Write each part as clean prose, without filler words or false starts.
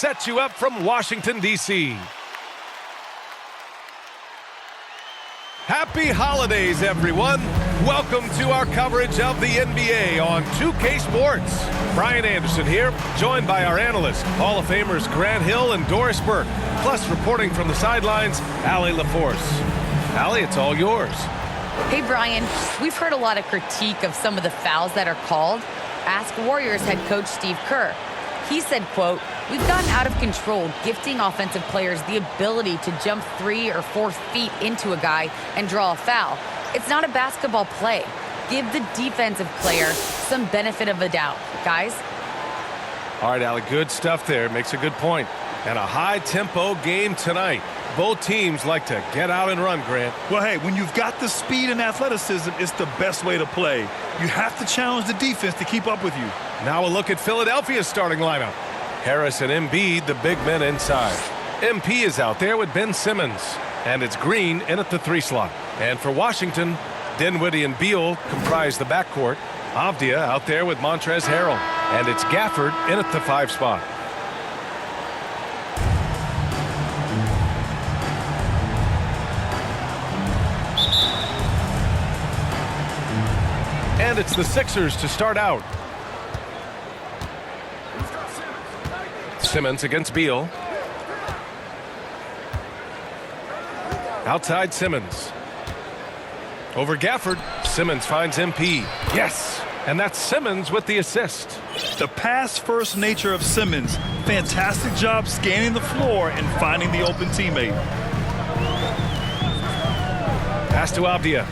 sets you up from Washington, D.C. Happy holidays, everyone. Welcome to our coverage of the NBA on 2K Sports. Brian Anderson here, joined by our analysts, Hall of Famers Grant Hill and Doris Burke. Plus, reporting from the sidelines, Allie LaForce. Allie, it's all yours. Hey, Brian. We've heard a lot of critique of some of the fouls that are called. Ask Warriors head coach Steve Kerr. He said, quote, "We've gotten out of control, gifting offensive players the ability to jump 3 or 4 feet into a guy and draw a foul. It's not a basketball play. Give the defensive player some benefit of the doubt, guys." All right, Allie, good stuff there. Makes a good point. And a high-tempo game tonight. Both teams like to get out and run, Grant. Well, hey, when you've got the speed and athleticism, it's the best way to play. You have to challenge the defense to keep up with you. Now a look at Philadelphia's starting lineup. Harris and Embiid, the big men inside. MP is out there with Ben Simmons. And it's Green in at the 3 slot. And for Washington, Dinwiddie and Beal comprise the backcourt. Avdia out there with Montrezl Harrell. And it's Gafford in at the 5 spot. And it's the Sixers to start out. Simmons against Beal. Outside Simmons. Over Gafford. Simmons finds MP. Yes! And that's Simmons with the assist. The pass-first nature of Simmons. Fantastic job scanning the floor and finding the open teammate. Pass to Avdia.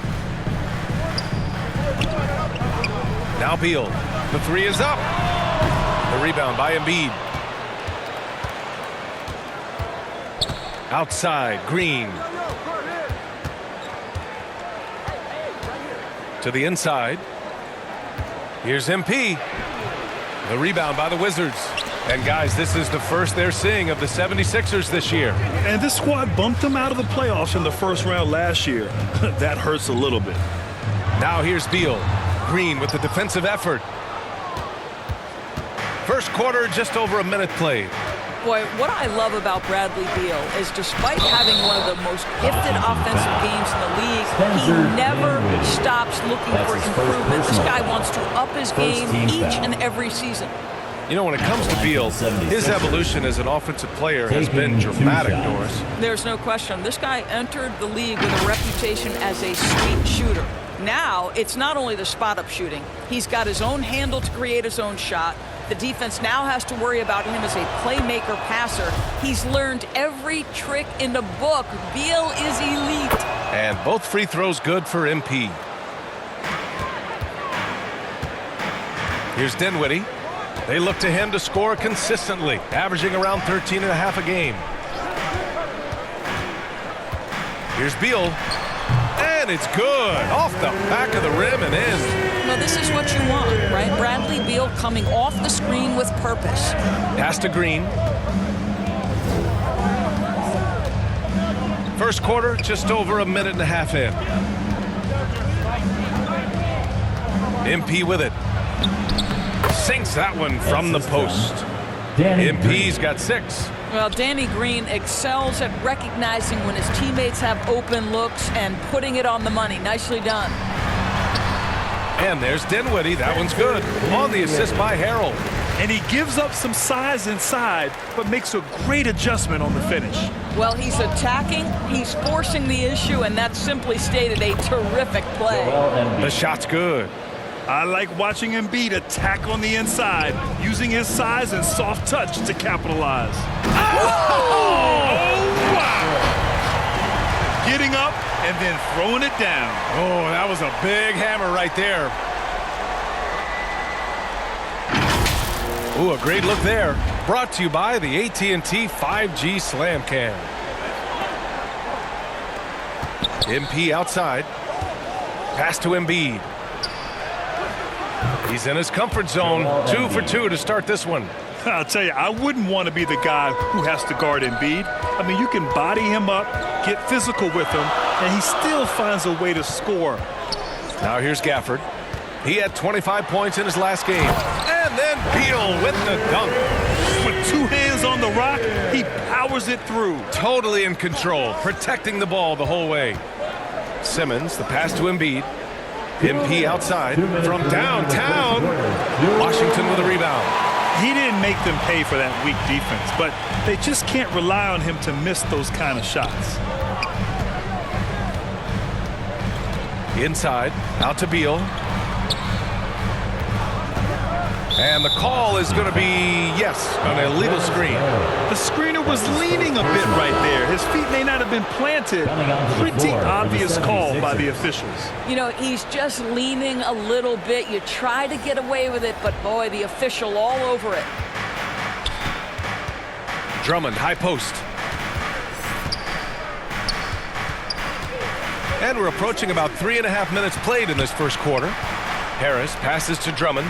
Now Beal. The 3 is up. The rebound by Embiid. Outside, Green. To the inside. Here's MP. The rebound by the Wizards. And guys, this is the first they're seeing of the 76ers this year. And this squad bumped them out of the playoffs in the first round last year. That hurts a little bit. Now here's Beal. Green with the defensive effort. First quarter, just over a minute played. Boy, what I love about Bradley Beal is despite having one of the most gifted offensive games in the league, he never stops looking for improvement. This guy wants to up his game each and every season. You know, when it comes to Beal, his evolution as an offensive player has been dramatic, Doris. There's no question. This guy entered the league with a reputation as a sweet shooter. Now, it's not only the spot-up shooting. He's got his own handle to create his own shot. The defense now has to worry about him as a playmaker passer. He's learned every trick in the book. Beal is elite. And both free throws good for MP. Here's Dinwiddie. They look to him to score consistently, averaging around 13.5 a game. Here's Beal. And it's good. Off the back of the rim and in. Well, this is what you want, right? Bradley Beal coming off the screen with purpose. Pass to Green. First quarter, just over a minute and a half in. MP with it. Sinks that one from the post. MP's got 6. Well, Danny Green excels at recognizing when his teammates have open looks and putting it on the money. Nicely done. And there's Dinwiddie. That one's good. On the assist by Harrell. And he gives up some size inside, but makes a great adjustment on the finish. Well, he's attacking, he's forcing the issue, and that's simply stated a terrific play. The shot's good. I like watching Embiid attack on the inside, using his size and soft touch to capitalize. Oh, wow! Getting up and then throwing it down. Oh, that was a big hammer right there. Ooh, a great look there. Brought to you by the AT&T 5G Slam Cam. MP outside. Pass to Embiid. He's in his comfort zone. 2 for 2 to start this one. I'll tell you, I wouldn't want to be the guy who has to guard Embiid. I mean, you can body him up, get physical with him, and he still finds a way to score. Now here's Gafford. He had 25 points in his last game. And then Beal with the dunk. With 2 hands on on the rock, he powers it through. Totally in control, protecting the ball the whole way. Simmons, the pass to Embiid. MP outside from downtown. Washington with a rebound. He didn't make them pay for that weak defense, but they just can't rely on him to miss those kind of shots. Inside, out to Beal. And the call is going to be, yes, an illegal screen. The screener was leaning a bit right there. His feet may not have been planted. Pretty obvious call by the officials. You know, he's just leaning a little bit. You try to get away with it, but boy, the official all over it. Drummond, high post. And we're approaching about 3.5 minutes played in this first quarter. Harris passes to Drummond.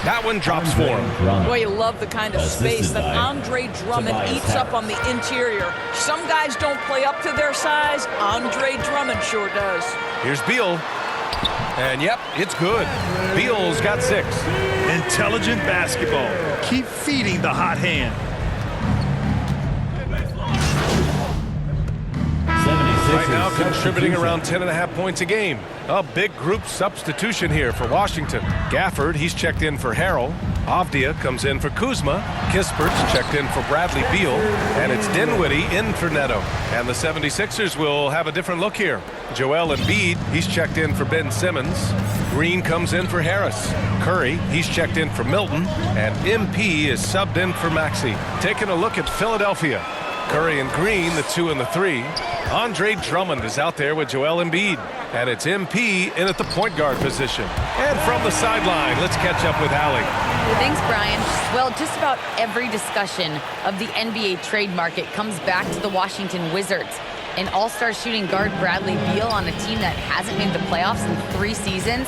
That one drops for him. Boy, you love the kind of space that Andre Drummond eats up on the interior. Some guys don't play up to their size. Andre Drummond sure does. Here's Beal. And yep, it's good. Beal's got 6. Intelligent basketball. Keep feeding the hot hand. Right now contributing around 10.5 points a game. A big group substitution here for Washington. Gafford, he's checked in for Harrell. Avdia comes in for Kuzma. Kispert's checked in for Bradley Beal. And it's Dinwiddie in for Neto. And the 76ers will have a different look here. Joel Embiid, he's checked in for Ben Simmons. Green comes in for Harris. Curry, he's checked in for Milton. And MP is subbed in for Maxey. Taking a look at Philadelphia. Curry and Green, the 2 and the 3. Andre Drummond is out there with Joel Embiid. And it's MP in at the point guard position. And from the sideline, let's catch up with Allie. Thanks, Brian. Well, just about every discussion of the NBA trade market comes back to the Washington Wizards. An all-star shooting guard Bradley Beal on a team that hasn't made the playoffs in 3 seasons.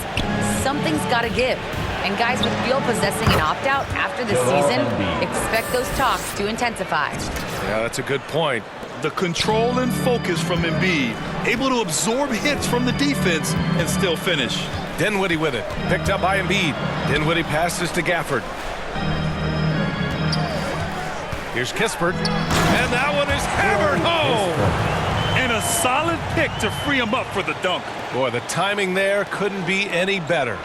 Something's got to give. And guys, with Beal possessing an opt-out after the season, expect those talks to intensify. Yeah, that's a good point. The control and focus from Embiid, able to absorb hits from the defense and still finish. Dinwiddie with it, picked up by Embiid. Dinwiddie passes to Gafford. Here's Kispert, and that one is hammered home. And a solid pick to free him up for the dunk. Boy, the timing there couldn't be any better.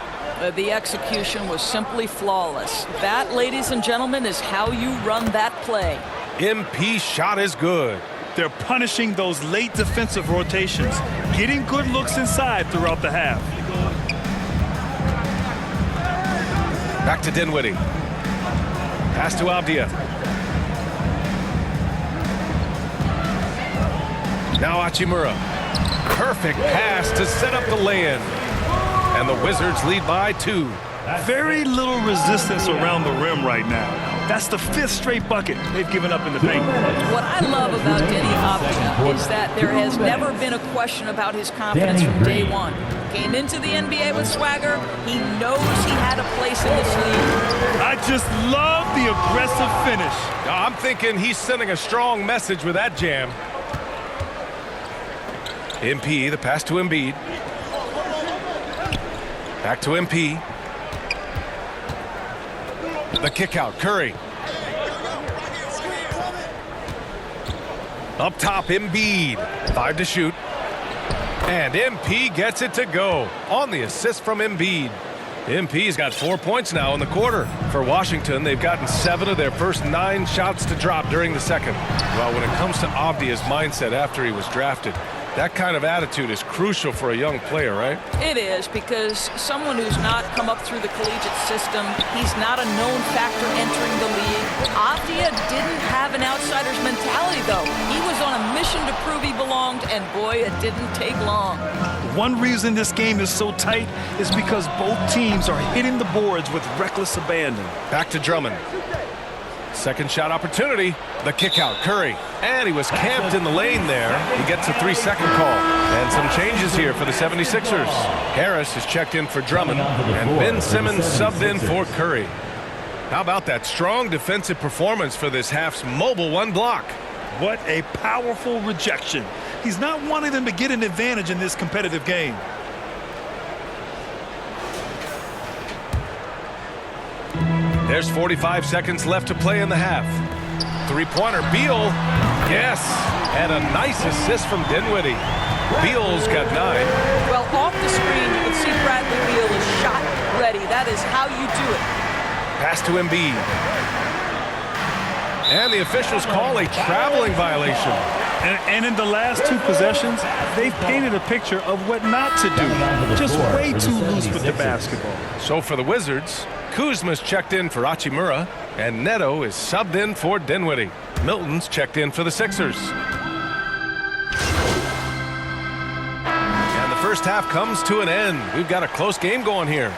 The execution was simply flawless. That, ladies and gentlemen, is how you run that play. MP shot is good. They're punishing those late defensive rotations, getting good looks inside throughout the half. Back to Dinwiddie. Pass to Avdia. Now Hachimura. Perfect pass to set up the lay-in. And the Wizards lead by 2. Very little resistance around the rim right now. That's the 5th straight bucket they've given up in the paint. What I love about Denny Avdia is that there has never been a question about his confidence from day one. Came into the NBA with swagger. He knows he had a place in this league. I just love the aggressive finish. I'm thinking he's sending a strong message with that jam. MP, the pass to Embiid. Back to MP. The kick out, Curry. Up top, Embiid. 5 to shoot. And MP gets it to go on the assist from Embiid. MP's got 4 points now in the quarter. For Washington, they've gotten 7 of their first 9 shots to drop during the second. Well, when it comes to Avdia's mindset after he was drafted, that kind of attitude is crucial for a young player, right? It is, because someone who's not come up through the collegiate system, he's not a known factor entering the league. Avdia didn't have an outsider's mentality, though. He was on a mission to prove he belonged, and boy, it didn't take long. One reason this game is so tight is because both teams are hitting the boards with reckless abandon. Back to Drummond. Second shot opportunity. The kick out, Curry. And he was camped in the lane there. He gets a 3-second call. And some changes here for the 76ers. Harris is checked in for Drummond. And Ben Simmons subbed in for Curry. How about that strong defensive performance for this half's mobile 1 block? What a powerful rejection. He's not wanting them to get an advantage in this competitive game. There's 45 seconds left to play in the half. three-pointer. Beal, yes. And a nice assist from Dinwiddie. Beal's got 9. Well, off the screen, you can see Bradley Beal is shot ready. That is how you do it. Pass to Embiid. And the officials call a traveling violation. And in the last 2 possessions, they've painted a picture of what not to do. Just way too loose with the basketball. So for the Wizards, Kuzma's checked in for Hachimura, and Neto is subbed in for Dinwiddie. Milton's checked in for the Sixers. And the first half comes to an end. We've got a close game going here.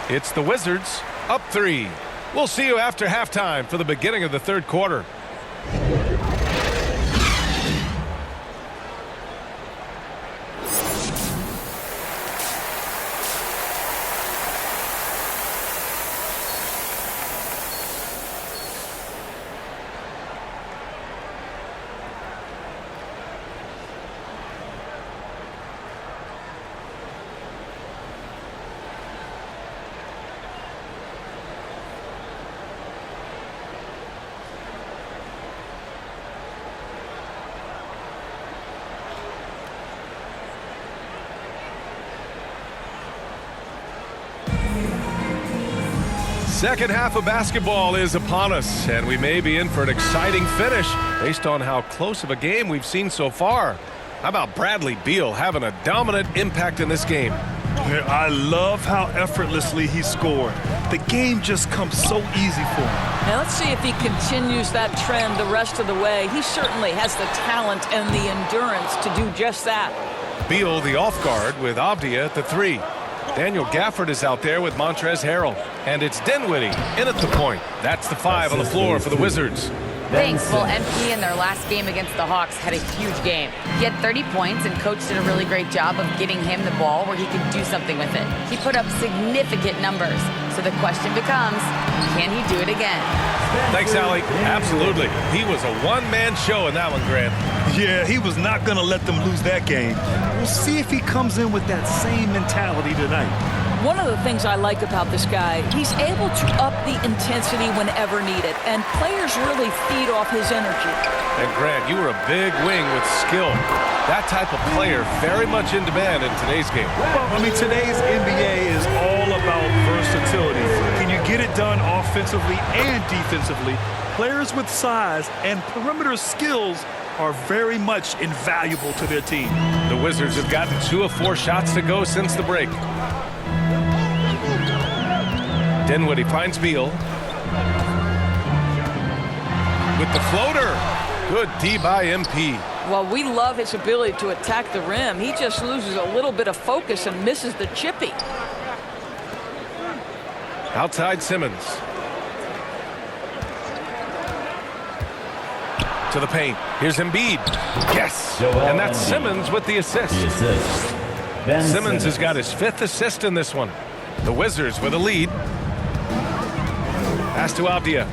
It's the Wizards up 3. We'll see you after halftime for the beginning of the third quarter. Second half of basketball is upon us, and we may be in for an exciting finish based on how close of a game we've seen so far. How about Bradley Beal having a dominant impact in this game? I love how effortlessly he scored. The game just comes so easy for him. Now let's see if he continues that trend the rest of the way. He certainly has the talent and the endurance to do just that. Beal the off guard with Avdia at the 3. Daniel Gafford is out there with Montrezl Harrell. And it's Dinwiddie in at the point. That's the 5 on the floor for the Wizards. Thanks. Well, MP in their last game against the Hawks had a huge game. He had 30 points, and coach did a really great job of getting him the ball where he could do something with it. He put up significant numbers. So the question becomes, can he do it again? Thanks, Allie. Absolutely. He was a one-man show in that one, Grant. Yeah, he was not going to let them lose that game. We'll see if he comes in with that same mentality tonight. One of the things I like about this guy, he's able to up the intensity whenever needed, and players really feed off his energy. And Grant, you were a big wing with skill. That type of player very much in demand in today's game. Well, I mean, today's NBA is all about versatility. Can you get it done offensively and defensively? Players with size and perimeter skills are very much invaluable to their team. The Wizards have gotten 2 of 4 shots to go since the break. Dinwiddie finds Beal. With the floater. Good D by MP. Well, we love his ability to attack the rim. He just loses a little bit of focus and misses the chippy. Outside Simmons. To the paint. Here's Embiid. Yes. And that's Simmons with the assist. Simmons has got his 5th assist in this one. The Wizards with a lead. Pass to Avdia.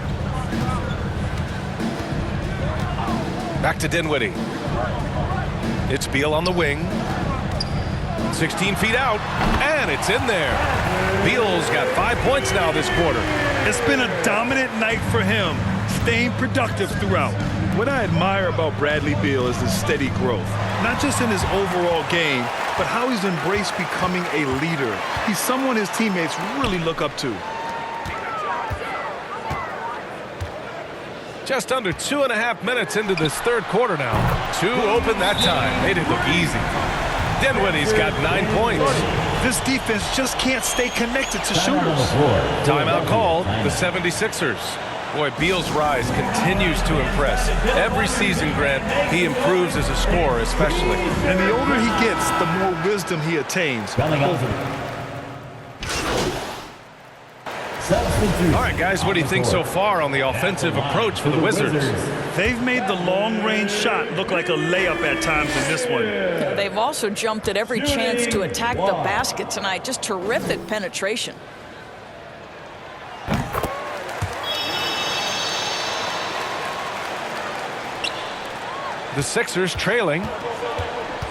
Back to Dinwiddie. It's Beal on the wing. 16 feet out, and it's in there. Beal's got 5 points now this quarter. It's been a dominant night for him, staying productive throughout. What I admire about Bradley Beal is his steady growth, not just in his overall game, but how he's embraced becoming a leader. He's someone his teammates really look up to. Just under 2.5 minutes into this third quarter now. 2 open that time. Made it look easy. Dinwiddie's got 9 points. This defense just can't stay connected to shooters. Timeout called, the 76ers. Boy, Beal's rise continues to impress. Every season, Grant, he improves as a scorer especially. And the older he gets, the more wisdom he attains. All right, guys, what do you think so far on the offensive approach for the Wizards? They've made the long-range shot look like a layup at times in this one. They've also jumped at every chance to attack the basket tonight. Just terrific penetration. The Sixers trailing.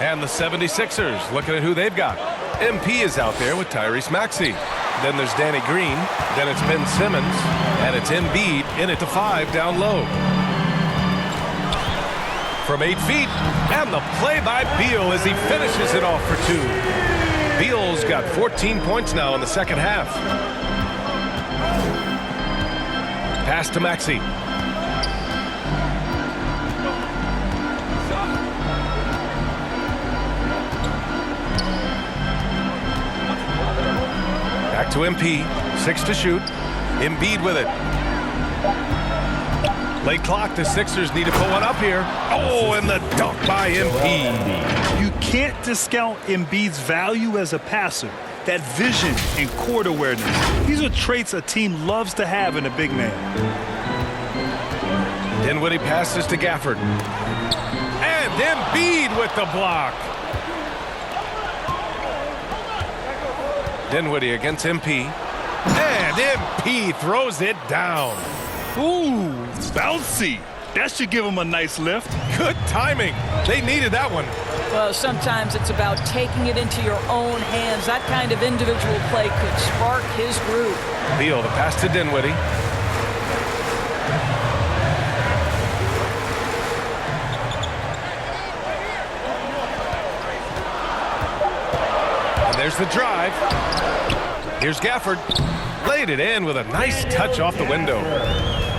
And the 76ers looking at who they've got. MP is out there with Tyrese Maxey. Then there's Danny Green. Then it's Ben Simmons. And it's Embiid in at the 5 down low. from 8 feet. And the play by Beal as he finishes it off for 2. Beal's got 14 points now in the second half. Pass to Maxey. Back to MP. 6 to shoot. Embiid with it. Late clock. The Sixers need to put one up here. Oh, and the dunk by MP. You can't discount Embiid's value as a passer. That vision and court awareness. These are traits a team loves to have in a big man. Dinwiddie passes to Gafford. And Embiid with the block. Dinwiddie against MP. And MP throws it down. Ooh, bouncy. That should give him a nice lift. Good timing. They needed that one. Well, sometimes it's about taking it into your own hands. That kind of individual play could spark his groove. Beal, the pass to Dinwiddie. And there's the drive. Here's Gafford. Laid it in with a nice touch off the window.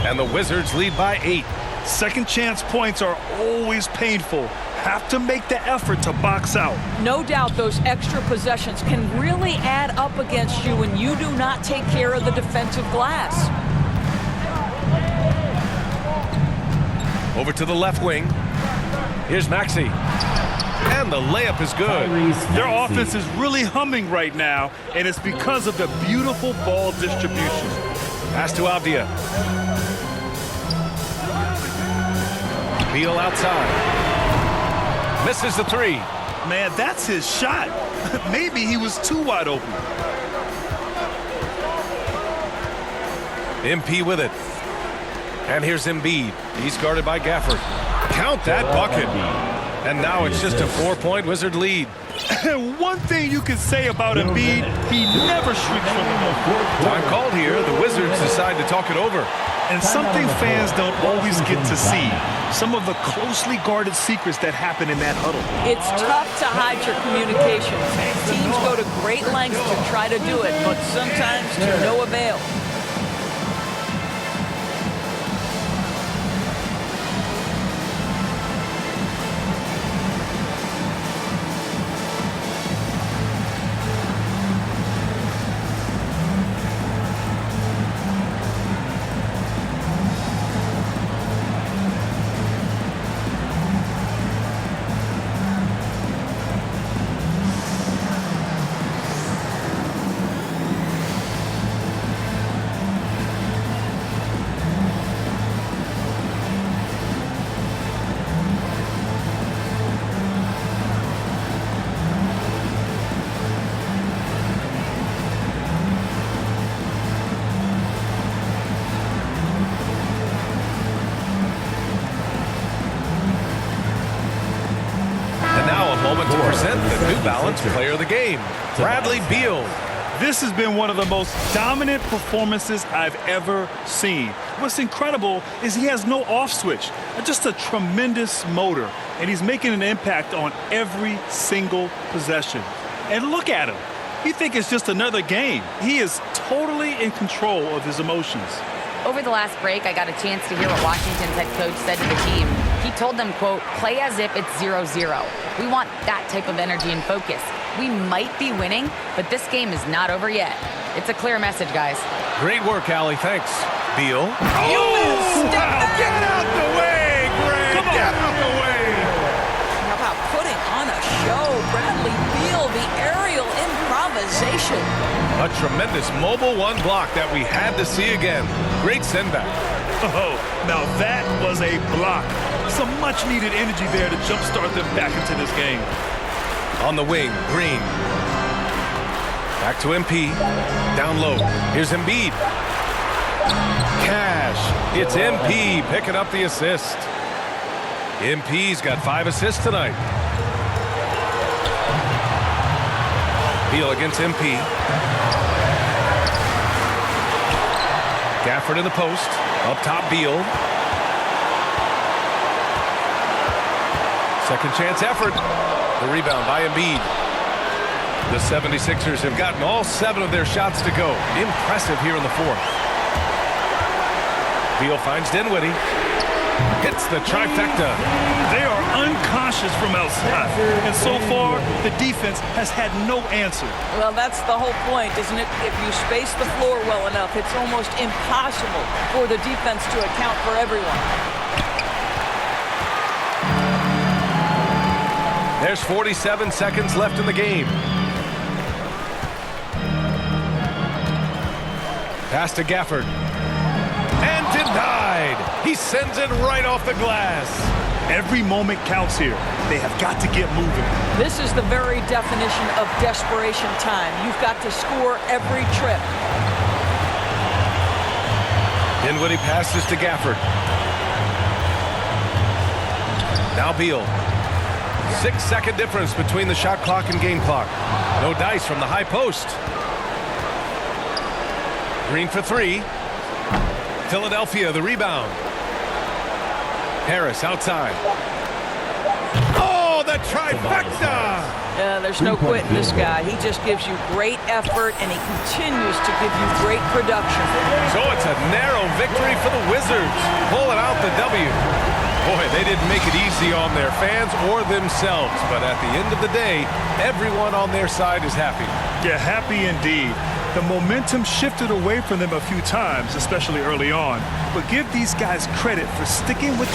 And the Wizards lead by 8. Second chance points are always painful. Have to make the effort to box out. No doubt those extra possessions can really add up against you when you do not take care of the defensive glass. Over to the left wing. Here's Maxey. And the layup is good. Their offense is really humming right now, and it's because of the beautiful ball distribution. Pass to Avdia. Beal outside. Misses the 3. Man, that's his shot. Maybe he was too wide open. MP with it. And here's Embiid. He's guarded by Gafford. Count that bucket. And now it's just a 4-point Wizard lead. One thing you can say about Embiid, he never shrinks from the moment. Time called here. The Wizards decide to talk it over. And something fans don't always get to see. Some of the closely guarded secrets that happen in that huddle. It's tough to hide your communication. Teams go to great lengths to try to do it, but sometimes to no avail. To present the New Balance Player of the Game, Bradley Beal. This has been one of the most dominant performances I've ever seen. What's incredible is he has no off switch, just a tremendous motor, and he's making an impact on every single possession. And look at him. You think it's just another game. He is totally in control of his emotions. Over the last break, I got a chance to hear what Washington's head coach said to the team. He told them, quote, play as if it's 0-0. We want that type of energy and focus. We might be winning, but this game is not over yet. It's a clear message, guys. Great work, Allie. Thanks. Beal. Oh, wow. Get out the way, Greg. Come on. Get out the way. How about putting on a show? Bradley Beal, the aerial improvisation. A tremendous mobile one block that we had to see again. Great send back. Oh, now that was a block. Some much-needed energy there to jumpstart them back into this game. On the wing, Green. Back to MP. Down low. Here's Embiid. Cash. It's MP picking up the assist. MP's got 5 assists tonight. Beal against MP. Gafford in the post. Up top, Beal. Second chance effort. The rebound by Embiid. The 76ers have gotten all 7 of their shots to go. Impressive here in the fourth. Beal finds Dinwiddie. Hits the trifecta. They are unconscious from outside. And so far, the defense has had no answer. Well, that's the whole point, isn't it? If you space the floor well enough, it's almost impossible for the defense to account for everyone. There's 47 seconds left in the game. Pass to Gafford. And denied. He sends it right off the glass. Every moment counts here. They have got to get moving. This is the very definition of desperation time. You've got to score every trip. Dinwiddie passes to Gafford. Now Beal. 6-second difference between the shot clock and game clock. No dice from the high post. Green for 3. Philadelphia, the rebound. Harris outside. Oh, the trifecta! Yeah, there's no quitting this guy. He just gives you great effort, and he continues to give you great production. So it's a narrow victory for the Wizards, pulling out the W. Boy, they didn't make it easy on their fans or themselves, but at the end of the day, everyone on their side is happy. Yeah, happy indeed. The momentum shifted away from them a few times, especially early on. But give these guys credit for sticking with the